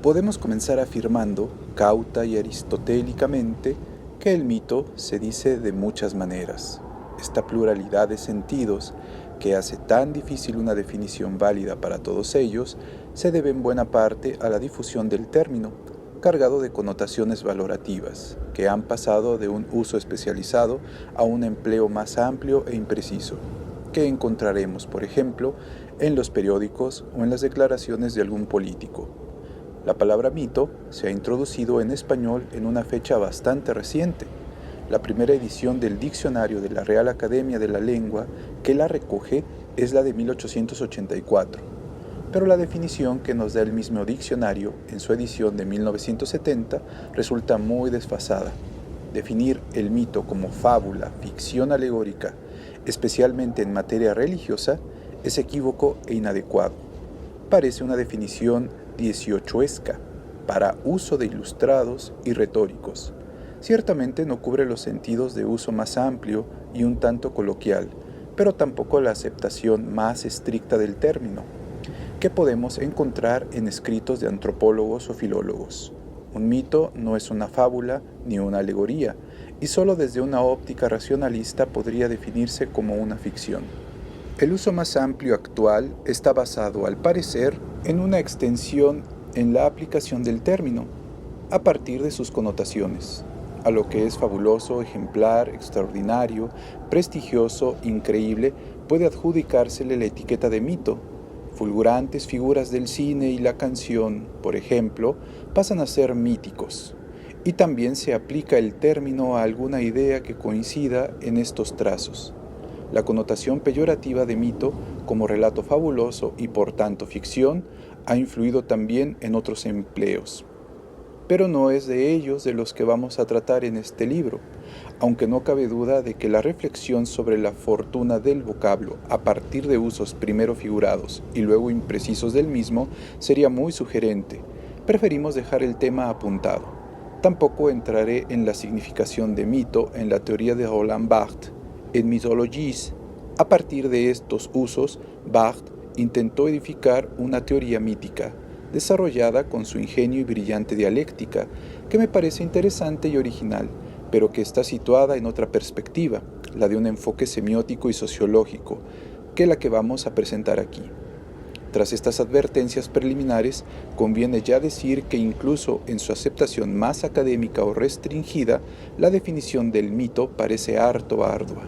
Podemos comenzar afirmando, cauta y aristotélicamente, que el mito se dice de muchas maneras. Esta pluralidad de sentidos, que hace tan difícil una definición válida para todos ellos, se debe en buena parte a la difusión del término, cargado de connotaciones valorativas, que han pasado de un uso especializado a un empleo más amplio e impreciso, que encontraremos, por ejemplo, en los periódicos o en las declaraciones de algún político. La palabra mito se ha introducido en español en una fecha bastante reciente. La primera edición del Diccionario de la Real Academia de la Lengua que la recoge es la de 1884, pero la definición que nos da el mismo diccionario en su edición de 1970 resulta muy desfasada. Definir el mito como fábula, ficción alegórica, especialmente en materia religiosa, es equívoco e inadecuado. Parece una definición dieciochoesca, para uso de ilustrados y retóricos. Ciertamente no cubre los sentidos de uso más amplio y un tanto coloquial, pero tampoco la aceptación más estricta del término, que podemos encontrar en escritos de antropólogos o filólogos. Un mito no es una fábula ni una alegoría, y solo desde una óptica racionalista podría definirse como una ficción. El uso más amplio actual está basado, al parecer, en una extensión en la aplicación del término, a partir de sus connotaciones. A lo que es fabuloso, ejemplar, extraordinario, prestigioso, increíble, puede adjudicársele la etiqueta de mito. Fulgurantes figuras del cine y la canción, por ejemplo, pasan a ser míticos. Y también se aplica el término a alguna idea que coincida en estos trazos. La connotación peyorativa de mito como relato fabuloso y por tanto ficción ha influido también en otros empleos. Pero no es de ellos de los que vamos a tratar en este libro, aunque no cabe duda de que la reflexión sobre la fortuna del vocablo a partir de usos primero figurados y luego imprecisos del mismo sería muy sugerente. Preferimos dejar el tema apuntado. Tampoco entraré en la significación de mito en la teoría de Roland Barthes. En Mythologies, a partir de estos usos, Barthes intentó edificar una teoría mítica, desarrollada con su ingenio y brillante dialéctica, que me parece interesante y original, pero que está situada en otra perspectiva, la de un enfoque semiótico y sociológico, que la que vamos a presentar aquí. Tras estas advertencias preliminares, conviene ya decir que incluso en su aceptación más académica o restringida, la definición del mito parece harto ardua.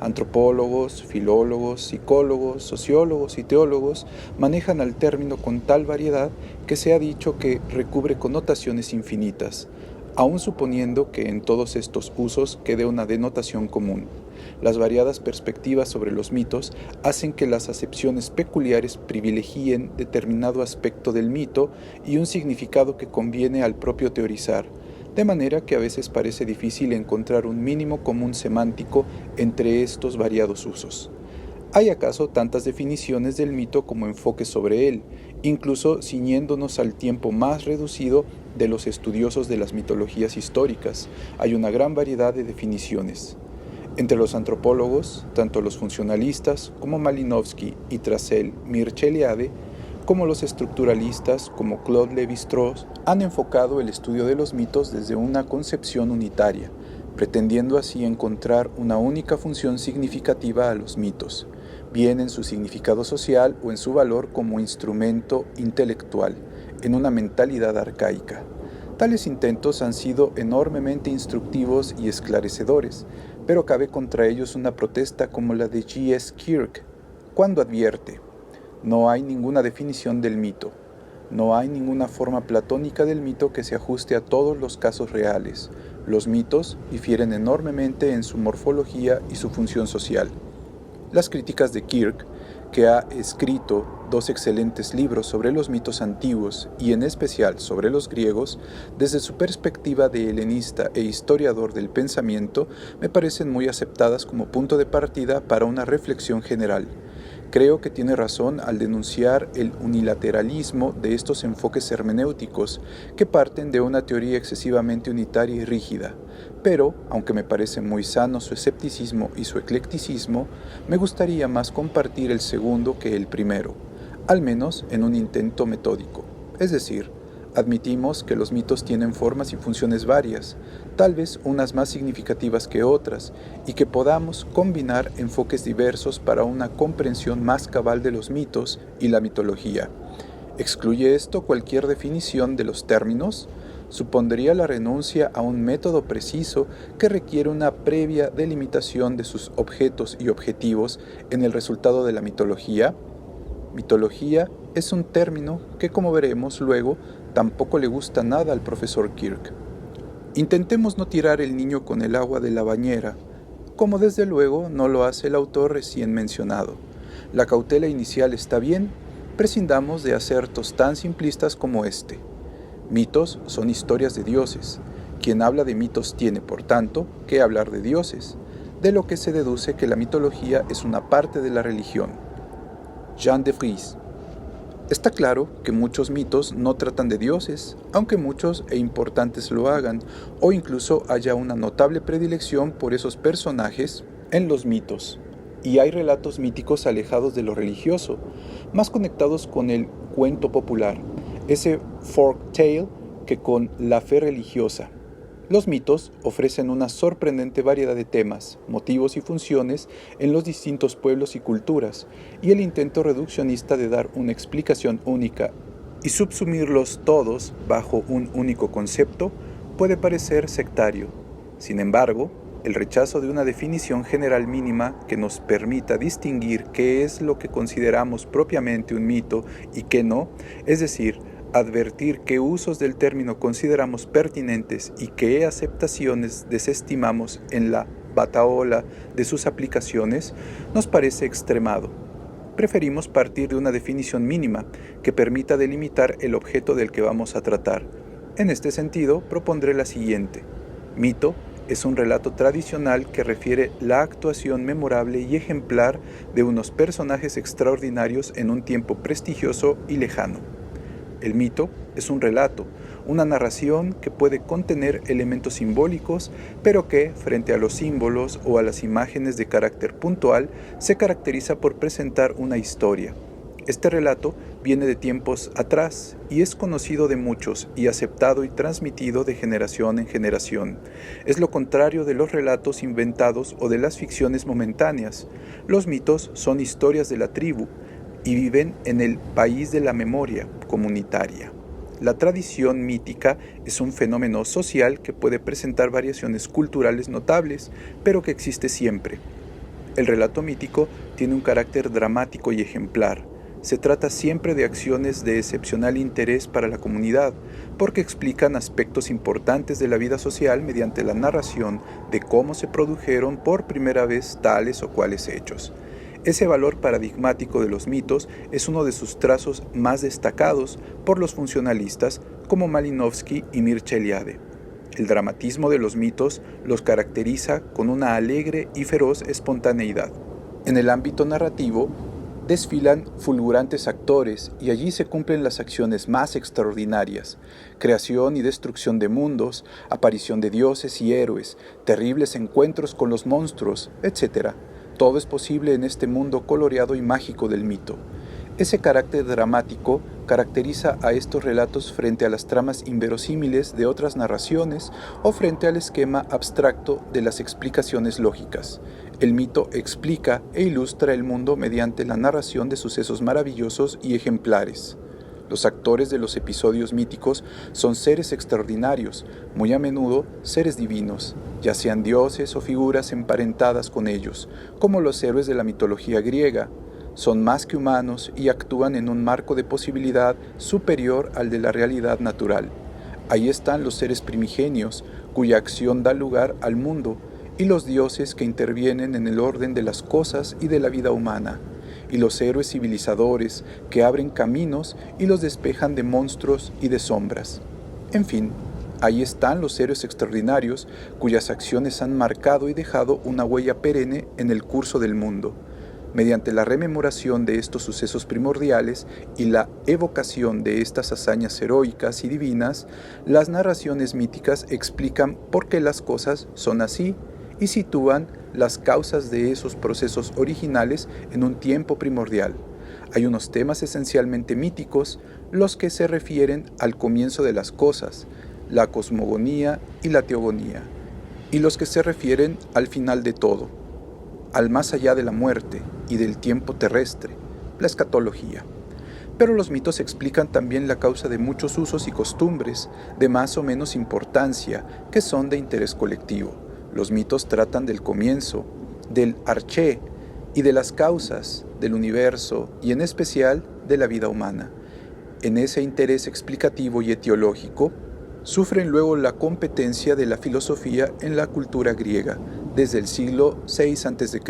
Antropólogos, filólogos, psicólogos, sociólogos y teólogos manejan al término con tal variedad que se ha dicho que recubre connotaciones infinitas, aun suponiendo que en todos estos usos quede una denotación común. Las variadas perspectivas sobre los mitos hacen que las acepciones peculiares privilegien determinado aspecto del mito y un significado que conviene al propio teorizar, de manera que a veces parece difícil encontrar un mínimo común semántico entre estos variados usos. ¿Hay acaso tantas definiciones del mito como enfoques sobre él, incluso ciñéndonos al tiempo más reducido de los estudiosos de las mitologías históricas? Hay una gran variedad de definiciones. Entre los antropólogos, tanto los funcionalistas como Malinowski y tras él Mircea Eliade, como los estructuralistas como Claude Lévi-Strauss, han enfocado el estudio de los mitos desde una concepción unitaria, pretendiendo así encontrar una única función significativa a los mitos, bien en su significado social o en su valor como instrumento intelectual, en una mentalidad arcaica. Tales intentos han sido enormemente instructivos y esclarecedores, pero cabe contra ellos una protesta como la de G.S. Kirk, cuando advierte: no hay ninguna definición del mito, no hay ninguna forma platónica del mito que se ajuste a todos los casos reales. Los mitos difieren enormemente en su morfología y su función social. Las críticas de Kirk, que ha escrito dos excelentes libros sobre los mitos antiguos y en especial sobre los griegos, desde su perspectiva de helenista e historiador del pensamiento, me parecen muy aceptadas como punto de partida para una reflexión general. Creo que tiene razón al denunciar el unilateralismo de estos enfoques hermenéuticos que parten de una teoría excesivamente unitaria y rígida, pero, aunque me parece muy sano su escepticismo y su eclecticismo, me gustaría más compartir el segundo que el primero, al menos en un intento metódico, es decir, Admitimos que los mitos tienen formas y funciones varias, tal vez unas más significativas que otras, y que podamos combinar enfoques diversos para una comprensión más cabal de los mitos y la mitología. ¿Excluye esto cualquier definición de los términos? ¿Supondría la renuncia a un método preciso que requiere una previa delimitación de sus objetos y objetivos en el resultado de la mitología? Mitología es un término que, como veremos luego, tampoco le gusta nada al profesor Kirk. Intentemos no tirar el niño con el agua de la bañera, como desde luego no lo hace el autor recién mencionado. La cautela inicial está bien, prescindamos de acertos tan simplistas como este. Mitos son historias de dioses. Quien habla de mitos tiene, por tanto, que hablar de dioses, de lo que se deduce que la mitología es una parte de la religión. Jean de Vries. Está claro que muchos mitos no tratan de dioses, aunque muchos e importantes lo hagan, o incluso haya una notable predilección por esos personajes en los mitos. Y hay relatos míticos alejados de lo religioso, más conectados con el cuento popular, ese folk tale que con la fe religiosa. Los mitos ofrecen una sorprendente variedad de temas, motivos y funciones en los distintos pueblos y culturas, y el intento reduccionista de dar una explicación única y subsumirlos todos bajo un único concepto puede parecer sectario. Sin embargo, el rechazo de una definición general mínima que nos permita distinguir qué es lo que consideramos propiamente un mito y qué no, es decir, advertir qué usos del término consideramos pertinentes y qué aceptaciones desestimamos en la batahola de sus aplicaciones, nos parece extremado. Preferimos partir de una definición mínima que permita delimitar el objeto del que vamos a tratar. En este sentido, propondré la siguiente. Mito es un relato tradicional que refiere la actuación memorable y ejemplar de unos personajes extraordinarios en un tiempo prestigioso y lejano. El mito es un relato, una narración que puede contener elementos simbólicos, pero que, frente a los símbolos o a las imágenes de carácter puntual, se caracteriza por presentar una historia. Este relato viene de tiempos atrás y es conocido de muchos y aceptado y transmitido de generación en generación. Es lo contrario de los relatos inventados o de las ficciones momentáneas. Los mitos son historias de la tribu y viven en el país de la memoria comunitaria. La tradición mítica es un fenómeno social que puede presentar variaciones culturales notables, pero que existe siempre. El relato mítico tiene un carácter dramático y ejemplar. Se trata siempre de acciones de excepcional interés para la comunidad, porque explican aspectos importantes de la vida social mediante la narración de cómo se produjeron por primera vez tales o cuales hechos. Ese valor paradigmático de los mitos es uno de sus trazos más destacados por los funcionalistas como Malinowski y Mircea Eliade. El dramatismo de los mitos los caracteriza con una alegre y feroz espontaneidad. En el ámbito narrativo, desfilan fulgurantes actores y allí se cumplen las acciones más extraordinarias: creación y destrucción de mundos, aparición de dioses y héroes, terribles encuentros con los monstruos, etc. Todo es posible en este mundo coloreado y mágico del mito. Ese carácter dramático caracteriza a estos relatos frente a las tramas inverosímiles de otras narraciones o frente al esquema abstracto de las explicaciones lógicas. El mito explica e ilustra el mundo mediante la narración de sucesos maravillosos y ejemplares. Los actores de los episodios míticos son seres extraordinarios, muy a menudo seres divinos, ya sean dioses o figuras emparentadas con ellos, como los héroes de la mitología griega. Son más que humanos y actúan en un marco de posibilidad superior al de la realidad natural. Ahí están los seres primigenios, cuya acción da lugar al mundo, y los dioses que intervienen en el orden de las cosas y de la vida humana, y los héroes civilizadores que abren caminos y los despejan de monstruos y de sombras. En fin, ahí están los héroes extraordinarios cuyas acciones han marcado y dejado una huella perenne en el curso del mundo. Mediante la rememoración de estos sucesos primordiales y la evocación de estas hazañas heroicas y divinas, las narraciones míticas explican por qué las cosas son así y sitúan las causas de esos procesos originales en un tiempo primordial. Hay unos temas esencialmente míticos, los que se refieren al comienzo de las cosas, la cosmogonía y la teogonía, y los que se refieren al final de todo, al más allá de la muerte y del tiempo terrestre, la escatología. Pero los mitos explican también la causa de muchos usos y costumbres de más o menos importancia que son de interés colectivo. Los mitos tratan del comienzo, del arché y de las causas del universo y en especial de la vida humana. En ese interés explicativo y etiológico, sufren luego la competencia de la filosofía en la cultura griega desde el siglo VI a.C.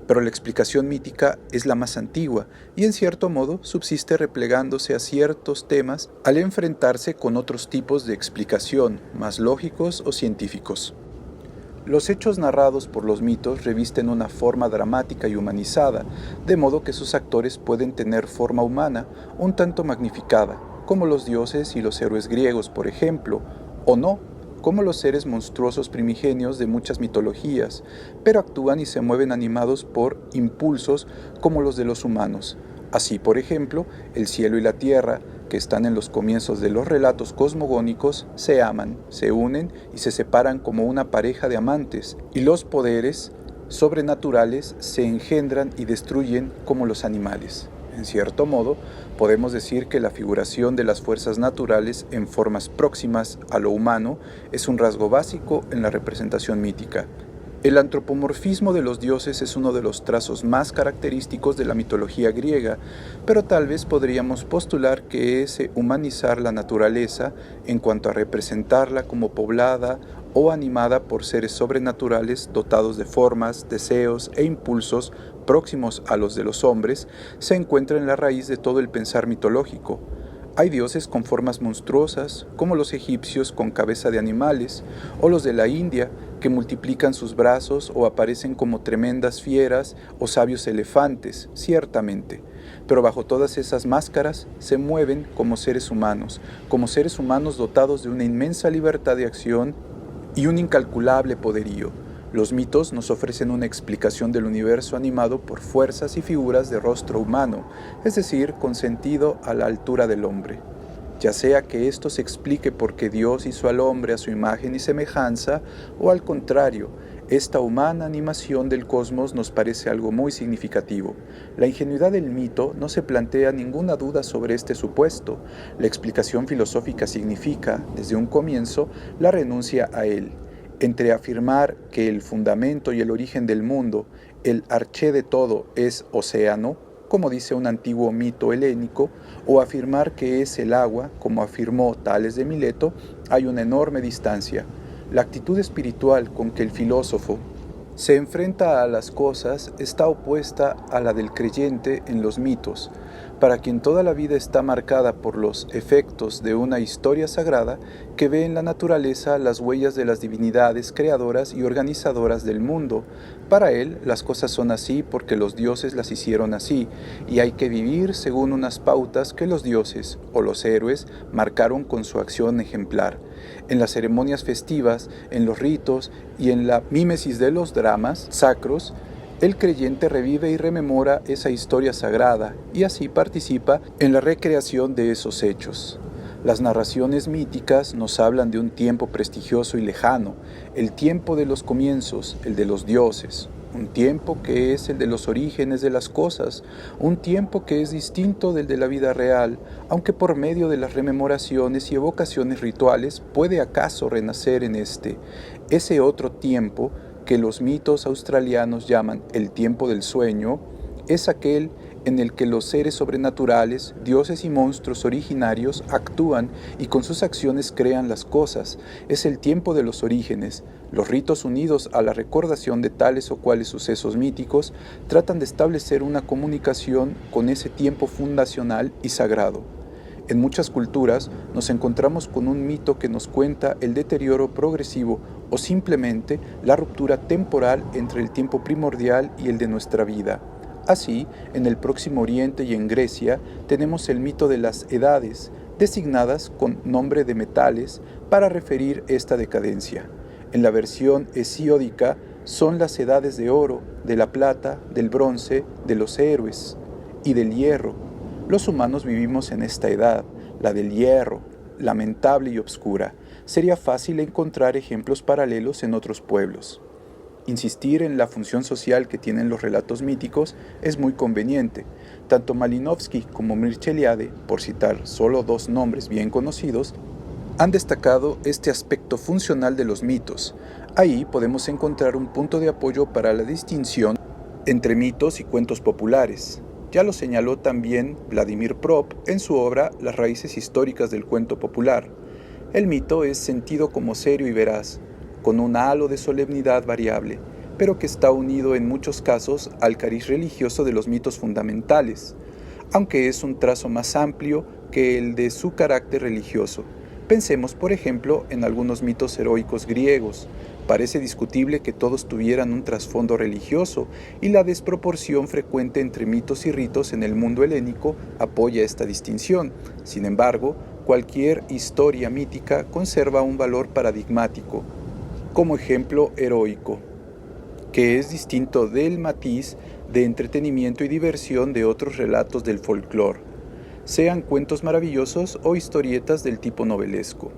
Pero la explicación mítica es la más antigua y en cierto modo subsiste replegándose a ciertos temas al enfrentarse con otros tipos de explicación, más lógicos o científicos. Los hechos narrados por los mitos revisten una forma dramática y humanizada, de modo que sus actores pueden tener forma humana un tanto magnificada, como los dioses y los héroes griegos, por ejemplo, o no, como los seres monstruosos primigenios de muchas mitologías, pero actúan y se mueven animados por impulsos como los de los humanos. Así, por ejemplo, el cielo y la tierra, que están en los comienzos de los relatos cosmogónicos, se aman, se unen y se separan como una pareja de amantes, y los poderes sobrenaturales se engendran y destruyen como los animales. En cierto modo, podemos decir que la figuración de las fuerzas naturales en formas próximas a lo humano es un rasgo básico en la representación mítica. El antropomorfismo de los dioses es uno de los trazos más característicos de la mitología griega, pero tal vez podríamos postular que ese humanizar la naturaleza en cuanto a representarla como poblada o animada por seres sobrenaturales dotados de formas, deseos e impulsos próximos a los de los hombres, se encuentra en la raíz de todo el pensar mitológico. Hay dioses con formas monstruosas, como los egipcios con cabeza de animales, o los de la India, que multiplican sus brazos o aparecen como tremendas fieras o sabios elefantes, ciertamente. Pero bajo todas esas máscaras se mueven como seres humanos dotados de una inmensa libertad de acción y un incalculable poderío. Los mitos nos ofrecen una explicación del universo animado por fuerzas y figuras de rostro humano, es decir, con sentido a la altura del hombre. Ya sea que esto se explique porque Dios hizo al hombre a su imagen y semejanza, o al contrario, esta humana animación del cosmos nos parece algo muy significativo. La ingenuidad del mito no se plantea ninguna duda sobre este supuesto. La explicación filosófica significa, desde un comienzo, la renuncia a él. Entre afirmar que el fundamento y el origen del mundo, el arché de todo, es océano, como dice un antiguo mito helénico, o afirmar que es el agua, como afirmó Tales de Mileto, hay una enorme distancia. La actitud espiritual con que el filósofo se enfrenta a las cosas está opuesta a la del creyente en los mitos. Para quien toda la vida está marcada por los efectos de una historia sagrada que ve en la naturaleza las huellas de las divinidades creadoras y organizadoras del mundo. Para él, las cosas son así porque los dioses las hicieron así, y hay que vivir según unas pautas que los dioses o los héroes marcaron con su acción ejemplar. En las ceremonias festivas, en los ritos y en la mímesis de los dramas sacros, el creyente revive y rememora esa historia sagrada y así participa en la recreación de esos hechos. Las narraciones míticas nos hablan de un tiempo prestigioso y lejano, el tiempo de los comienzos, el de los dioses, un tiempo que es el de los orígenes de las cosas, un tiempo que es distinto del de la vida real, aunque por medio de las rememoraciones y evocaciones rituales puede acaso renacer en ese otro tiempo que los mitos australianos llaman el tiempo del sueño, es aquel en el que los seres sobrenaturales, dioses y monstruos originarios actúan y con sus acciones crean las cosas. Es el tiempo de los orígenes. Los ritos unidos a la recordación de tales o cuales sucesos míticos tratan de establecer una comunicación con ese tiempo fundacional y sagrado. En muchas culturas nos encontramos con un mito que nos cuenta el deterioro progresivo o simplemente la ruptura temporal entre el tiempo primordial y el de nuestra vida. Así, en el Próximo Oriente y en Grecia tenemos el mito de las edades, designadas con nombre de metales para referir esta decadencia. En la versión hesiódica son las edades de oro, de la plata, del bronce, de los héroes. y del hierro. Los humanos vivimos en esta edad, la del hierro, lamentable y obscura. Sería fácil encontrar ejemplos paralelos en otros pueblos. Insistir en la función social que tienen los relatos míticos es muy conveniente. Tanto Malinowski como Mircea Eliade, por citar solo dos nombres bien conocidos, han destacado este aspecto funcional de los mitos. Ahí podemos encontrar un punto de apoyo para la distinción entre mitos y cuentos populares. Ya lo señaló también Vladimir Prop en su obra Las raíces históricas del cuento popular. El mito es sentido como serio y veraz, con un halo de solemnidad variable, pero que está unido en muchos casos al cariz religioso de los mitos fundamentales, aunque es un trazo más amplio que el de su carácter religioso. Pensemos, por ejemplo, en algunos mitos heroicos griegos. Parece discutible que todos tuvieran un trasfondo religioso, y la desproporción frecuente entre mitos y ritos en el mundo helénico apoya esta distinción. Sin embargo, cualquier historia mítica conserva un valor paradigmático, como ejemplo heroico, que es distinto del matiz de entretenimiento y diversión de otros relatos del folclore, sean cuentos maravillosos o historietas del tipo novelesco.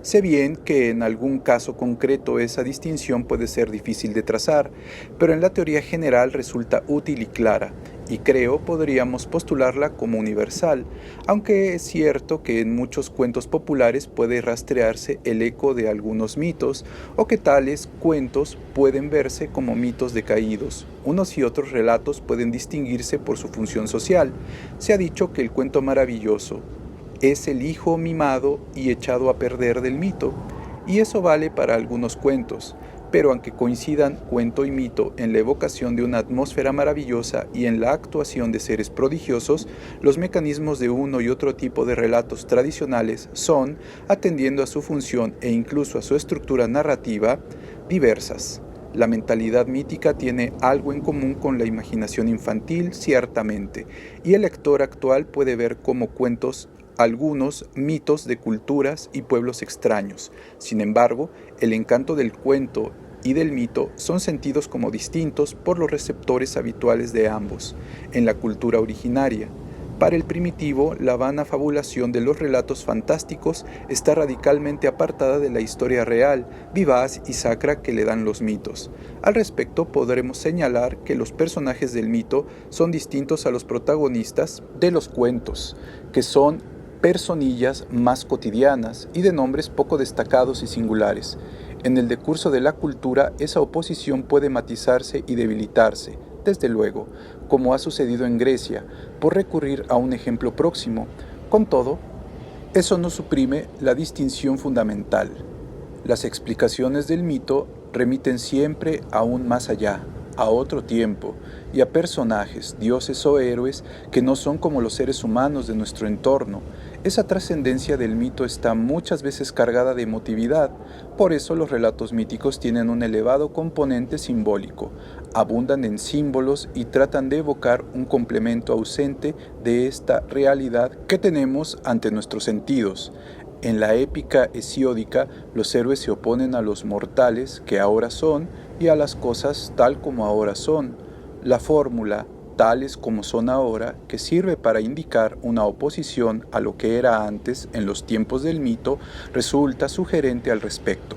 Sé bien que en algún caso concreto esa distinción puede ser difícil de trazar, pero en la teoría general resulta útil y clara, y creo podríamos postularla como universal, aunque es cierto que en muchos cuentos populares puede rastrearse el eco de algunos mitos, o que tales cuentos pueden verse como mitos decaídos. Unos y otros relatos pueden distinguirse por su función social. Se ha dicho que el cuento maravilloso es el hijo mimado y echado a perder del mito, y eso vale para algunos cuentos, pero aunque coincidan cuento y mito en la evocación de una atmósfera maravillosa y en la actuación de seres prodigiosos, los mecanismos de uno y otro tipo de relatos tradicionales son, atendiendo a su función e incluso a su estructura narrativa, diversas. La mentalidad mítica tiene algo en común con la imaginación infantil, ciertamente, y el lector actual puede ver como cuentos algunos mitos de culturas y pueblos extraños. Sin embargo, el encanto del cuento y del mito son sentidos como distintos por los receptores habituales de ambos, en la cultura originaria. Para el primitivo, la vana fabulación de los relatos fantásticos está radicalmente apartada de la historia real, vivaz y sacra que le dan los mitos. Al respecto, podremos señalar que los personajes del mito son distintos a los protagonistas de los cuentos, que son personillas más cotidianas y de nombres poco destacados y singulares. En el decurso de la cultura, esa oposición puede matizarse y debilitarse, desde luego, como ha sucedido en Grecia, por recurrir a un ejemplo próximo. Con todo, eso no suprime la distinción fundamental. Las explicaciones del mito remiten siempre aún más allá, a otro tiempo, y a personajes, dioses o héroes que no son como los seres humanos de nuestro entorno. Esa trascendencia del mito está muchas veces cargada de emotividad, por eso los relatos míticos tienen un elevado componente simbólico, abundan en símbolos y tratan de evocar un complemento ausente de esta realidad que tenemos ante nuestros sentidos. En la épica hesiódica, los héroes se oponen a los mortales que ahora son y a las cosas tal como ahora son. La fórmula, tales como son ahora, que sirve para indicar una oposición a lo que era antes en los tiempos del mito, resulta sugerente al respecto.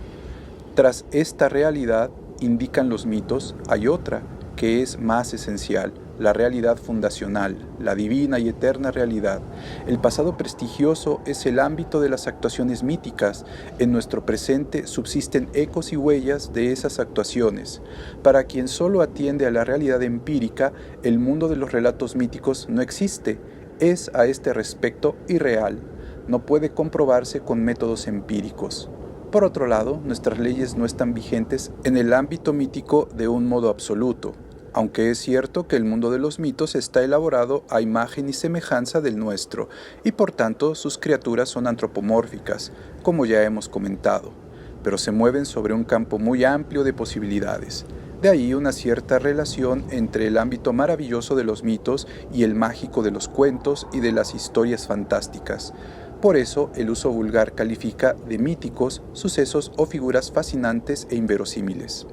Tras esta realidad, indican los mitos, hay otra, que es más esencial, la realidad fundacional, la divina y eterna realidad. El pasado prestigioso es el ámbito de las actuaciones míticas. En nuestro presente subsisten ecos y huellas de esas actuaciones. Para quien solo atiende a la realidad empírica, el mundo de los relatos míticos no existe. Es a este respecto irreal. No puede comprobarse con métodos empíricos. Por otro lado, nuestras leyes no están vigentes en el ámbito mítico de un modo absoluto, aunque es cierto que el mundo de los mitos está elaborado a imagen y semejanza del nuestro, y por tanto sus criaturas son antropomórficas, como ya hemos comentado, pero se mueven sobre un campo muy amplio de posibilidades. De ahí una cierta relación entre el ámbito maravilloso de los mitos y el mágico de los cuentos y de las historias fantásticas. Por eso, el uso vulgar califica de míticos sucesos o figuras fascinantes e inverosímiles.